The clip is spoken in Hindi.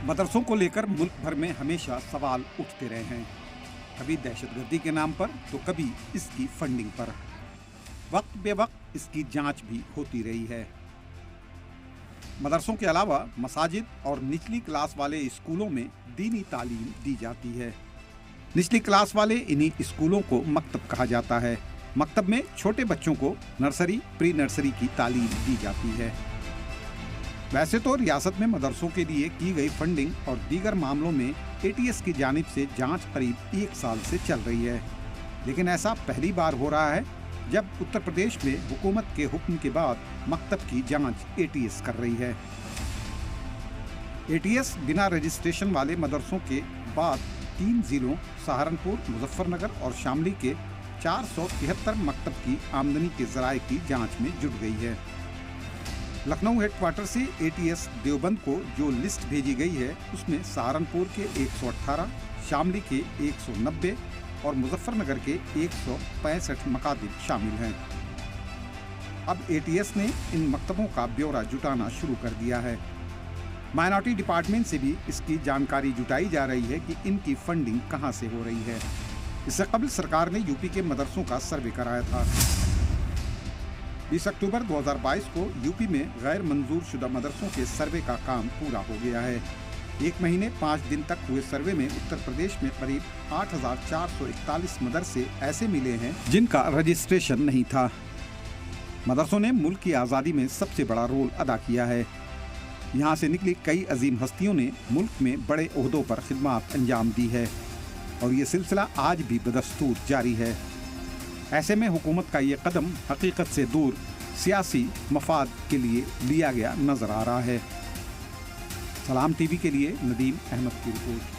मदरसों को लेकर मुल्क भर में हमेशा सवाल उठते रहे हैं, कभी दहशतगर्दी के नाम पर तो कभी इसकी फंडिंग पर। वक्त बे वक्त इसकी जांच भी होती रही है। मदरसों के अलावा मसाजिद और निचली क्लास वाले स्कूलों में दीनी तालीम दी जाती है। निचली क्लास वाले इन्हीं स्कूलों को मकतब कहा जाता है। मकतब में छोटे बच्चों को नर्सरी, प्री नर्सरी की तालीम दी जाती है। वैसे तो रियासत में मदरसों के लिए की गई फंडिंग और दीगर मामलों में ATS की जानिब से जांच करीब 1 साल से चल रही है, लेकिन ऐसा पहली बार हो रहा है जब उत्तर प्रदेश में हुकूमत के हुक्म के बाद मकतब की जांच ATS कर रही है। ATS बिना रजिस्ट्रेशन वाले मदरसों के बाद 3 जिलों सहारनपुर, मुजफ्फरनगर और शामली के 473 मकतब की आमदनी के जराये की जांच में जुट गई है। लखनऊ हेडक्वार्टर से ATS देवबंद को जो लिस्ट भेजी गई है उसमें सहारनपुर के 118, शामली के 190 और मुजफ्फरनगर के 165 मकातिब शामिल हैं। अब ATS ने इन मकतबों का ब्यौरा जुटाना शुरू कर दिया है। माइनॉरिटी डिपार्टमेंट से भी इसकी जानकारी जुटाई जा रही है कि इनकी फंडिंग कहां से हो रही है। इससे कबल सरकार ने यूपी के मदरसों का सर्वे कराया था। 20 अक्टूबर 2022 को यूपी में गैर मंजूर शुदा मदरसों के सर्वे का काम पूरा हो गया है। 1 महीने 5 दिन तक हुए सर्वे में उत्तर प्रदेश में करीब 8,441 मदरसे ऐसे मिले हैं जिनका रजिस्ट्रेशन नहीं था। मदरसों ने मुल्क की आज़ादी में सबसे बड़ा रोल अदा किया है। यहाँ से निकली कई अजीम हस्तियों ने मुल्क में बड़े ओहदों पर खिदमत अंजाम दी है और ये सिलसिला आज भी बदस्तूर जारी है। ऐसे में हुकूमत का ये कदम हकीकत से दूर सियासी मफाद के लिए लिया गया नजर आ रहा है। सलाम TV के लिए नदीम अहमद की रिपोर्ट।